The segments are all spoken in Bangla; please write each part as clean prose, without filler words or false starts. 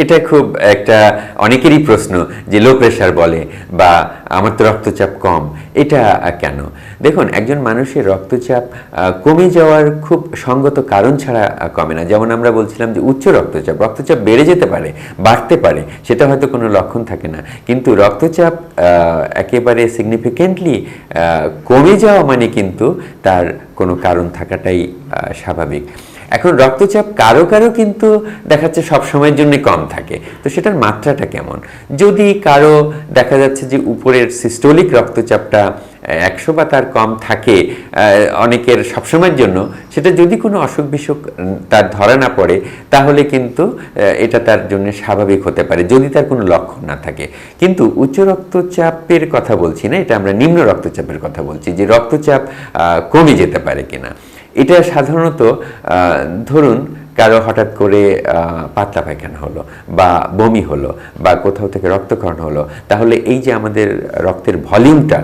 এটা খুব একটা অনেকেরই প্রশ্ন যে লো প্রেশার বলে বা আমার তো রক্তচাপ কম, এটা কেন? দেখুন, একজন মানুষের রক্তচাপ কমে যাওয়ার খুব সঙ্গত কারণ ছাড়া কমে না। যেমন আমরা বলছিলাম যে উচ্চ রক্তচাপ, রক্তচাপ বেড়ে যেতে পারে, বাড়তে পারে, সেটা হয়তো কোনো লক্ষণ থাকে না, কিন্তু রক্তচাপ একেবারে সিগনিফিকেন্টলি কমে যাওয়া মানে কিন্তু তার কোনো কারণ থাকাটাই স্বাভাবিক। এখন রক্তচাপ কারো কারো কিন্তু দেখাচ্ছে সব সময়ের জন্য কম থাকে, তো সেটার মাত্রাটা কেমন? যদি কারো দেখা যাচ্ছে যে উপরের সিস্টোলিক রক্তচাপটা 100 বা তার কম থাকে অনেকের সবসময়ের জন্য, সেটা যদি কোনো অসুখ বিসুখ তার ধরা না পড়ে তাহলে কিন্তু এটা তার জন্য স্বাভাবিক হতে পারে, যদি তার কোনো লক্ষণ না থাকে। কিন্তু উচ্চ রক্তচাপের কথা বলছি না, এটা আমরা নিম্ন রক্তচাপের কথা বলছি, যে রক্তচাপ কমে যেতে পারে কিনা। এটা সাধারণত ধরুন কারো হঠাৎ করে পাতলা পায়খানা হলো বা বমি হলো বা কোথাও থেকে রক্তক্ষরণ হলো, তাহলে এই যে আমাদের রক্তের ভলিউমটা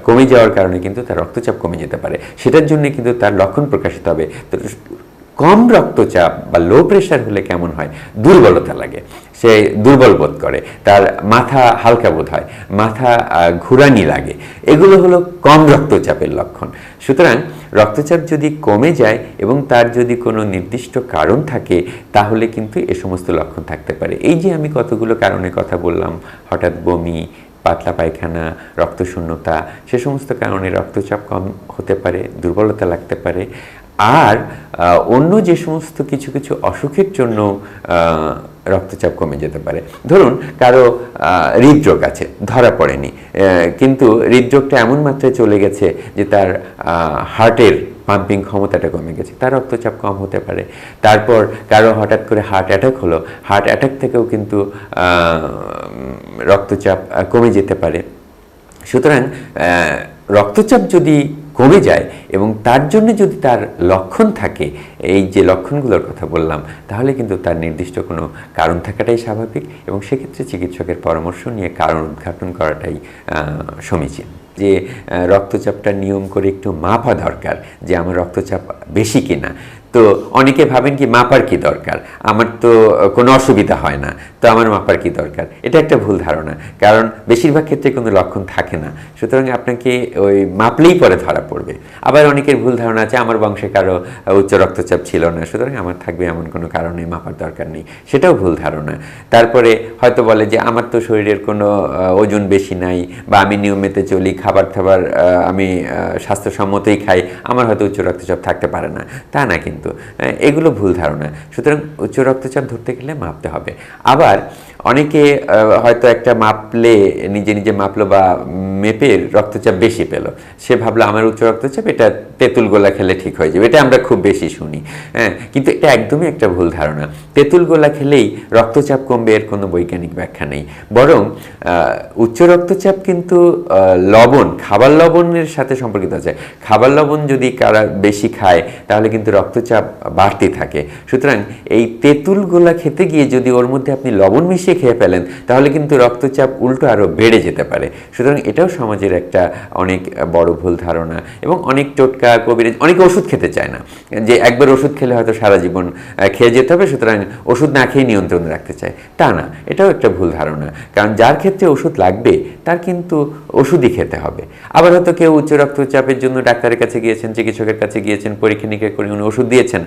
কমে যাওয়ার কারণে কিন্তু তার রক্তচাপ কমে যেতে পারে, সেটার জন্য কিন্তু তার লক্ষণ প্রকাশিত হবে। তো কম রক্তচাপ বা লো প্রেশার হলে কেমন হয়? দুর্বলতা লাগে, সে দুর্বল বোধ করে, তার মাথা হালকা বোধ হয়, মাথা ঘুরানি লাগে, এগুলো হলো কম রক্তচাপের লক্ষণ। সুতরাং রক্তচাপ যদি কমে যায় এবং তার যদি কোনো নির্দিষ্ট কারণ থাকে তাহলে কিন্তু এ সমস্ত লক্ষণ থাকতে পারে। এই যে আমি কতগুলো কারণের কথা বললাম, হঠাৎ বমি, পাতলা পায়খানা, রক্তশূন্যতা, সে সমস্ত কারণে রক্তচাপ কম হতে পারে, দুর্বলতা লাগতে পারে। আর অন্য যে সমস্ত কিছু কিছু অসুখের জন্য রক্তচাপ কমে যেতে পারে, ধরুন কারো হৃদরোগ আছে, ধরা পড়েনি, কিন্তু হৃদরোগটা এমন মাত্রায় চলে গেছে যে তার হার্টের পাম্পিং ক্ষমতাটা কমে গেছে, তার রক্তচাপ কম হতে পারে। তারপর কারো হঠাৎ করে হার্ট অ্যাটাক হলো, হার্ট অ্যাটাক থেকেও কিন্তু রক্তচাপ কমে যেতে পারে। সুতরাং রক্তচাপ যদি কমে যায় এবং তার জন্য যদি তার লক্ষণ থাকে, এই যে লক্ষণগুলোর কথা বললাম, তাহলে কিন্তু তার নির্দিষ্ট কোনো কারণ থাকাটাই স্বাভাবিক এবং সেক্ষেত্রে চিকিৎসকের পরামর্শ নিয়ে কারণ উদ্ঘাটন করাটাই সমীচীন। যে রক্তচাপটা নিয়ম করে একটু মাপা দরকার, যে আমার রক্তচাপ বেশি কিনা। তো অনেকে ভাবেন কি মাপার কি দরকার, আমার তো কোনো অসুবিধা হয় না, তো আমার মাপার কি দরকার? এটা একটা ভুল ধারণা, কারণ বেশিরভাগ ক্ষেত্রে কোনো লক্ষণ থাকে না, সুতরাং আপনাকে ওই মাপলেই পরে ধরা পড়বে। আবার অনেকের ভুল ধারণা আছে আমার বংশে কারো উচ্চ রক্তচাপ ছিল না, সুতরাং আমার থাকবে এমন কোনো কারণে মাপার দরকার নেই, সেটাও ভুল ধারণা। তারপরে হয়তো বলে যে আমার তো শরীরের কোনো ওজন বেশি নাই বা আমি নিয়মিত চলি, খাবার খাবার আমি স্বাস্থ্যসম্মতই খাই, আমার হয়তো উচ্চ রক্তচাপ থাকতে পারে না, তা না, কিন্তু এগুলো ভুল ধারণা। সুতরাং উচ্চ রক্তচাপ ধরতে গেলে মাপতে হবে। আবার অনেকে হয়তো একটা মাপলে, নিজে নিজে মাপলো বা মেপে রক্তচাপ বেশি পেল, সে ভাবলো আমার উচ্চ রক্তচাপ, এটা তেঁতুল গোলা খেলে ঠিক হয়ে যাবে, এটা আমরা খুব বেশি শুনি। হ্যাঁ, কিন্তু এটা একদমই একটা ভুল ধারণা। তেঁতুল গোলা খেলেই রক্তচাপ কমবে এর কোনো বৈজ্ঞানিক ব্যাখ্যা নেই। বরং উচ্চ রক্তচাপ কিন্তু লবণ, খাবার লবণের সাথে সম্পর্কিত আছে। খাবার লবণ যদি কারা বেশি খায় তাহলে কিন্তু রক্তচাপ বাড়তে থাকে। সুতরাং এই তেঁতুল গোলা খেতে গিয়ে যদি ওর মধ্যে আপনি লবণ মিশিয়ে খেয়ে ফেলেন তাহলে কিন্তু রক্তচাপ উল্টো আরও বেড়ে যেতে পারে। সুতরাং এটাও সমাজের একটা অনেক বড় ভুল ধারণা। এবং অনেক টোটকা কবিরাজ, অনেকে ওষুধ খেতে চায় না, যে একবার ওষুধ খেলে হয়তো সারা জীবন খেয়ে যেতে হবে, সুতরাং ওষুধ না খেয়ে নিয়ন্ত্রণ রাখতে চায়, তা না, এটাও একটা ভুল ধারণা। কারণ যার ক্ষেত্রে ওষুধ লাগবে তার কিন্তু ওষুধই খেতে হবে। আবার হয়তো কেউ উচ্চ রক্তচাপের জন্য ডাক্তারের কাছে গিয়েছেন, চিকিৎসকের কাছে গিয়েছেন, পরীক্ষা নিরীক্ষা করে উনি ওষুধ দিয়েছেন,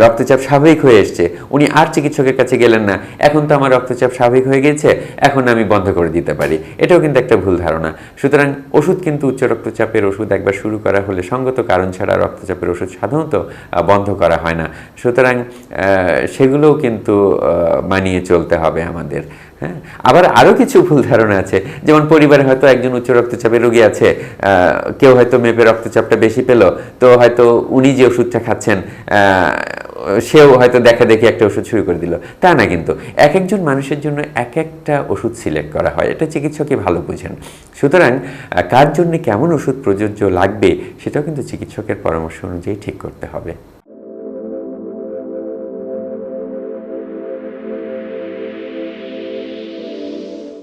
রক্তচাপ স্বাভাবিক হয়ে এসছে, উনি আর চিকিৎসকের কাছে গেলেন না, এখন তো আমার রক্তচাপ স্বাভাবিক হয়ে গেছে, এখন আমি বন্ধ করে দিতে পারি, এটাও কিন্তু একটা ভুল ধারণা। সুতরাং ওষুধ কিন্তু উচ্চ রক্তচাপের ওষুধ একবার শুরু করা হলে সঙ্গত কারণ ছাড়া রক্তচাপের ওষুধ সাধারণত বন্ধ করা হয় না। সুতরাং সেগুলোও কিন্তু মানিয়ে চলতে হবে আমাদের। হ্যাঁ, আবার আরও কিছু ভুল ধারণা আছে, যেমন পরিবারে হয়তো একজন উচ্চ রক্তচাপের রোগী আছে, কেউ হয়তো মেপে রক্তচাপটা বেশি পেল, তো হয়তো উনি যে ওষুধটা খাচ্ছেন সেও হয়তো দেখা দেখি একটা ওষুধ শুরু করে দিল, তা না, কিন্তু এক একজন মানুষের জন্য এক একটা ওষুধ সিলেক্ট করা হয়, এটা চিকিৎসকই ভালো বুঝেন। সুতরাং কার জন্য কেমন ওষুধ প্রযোজ্য লাগবে সেটাও কিন্তু চিকিৎসকের পরামর্শ অনুযায়ী ঠিক করতে হবে।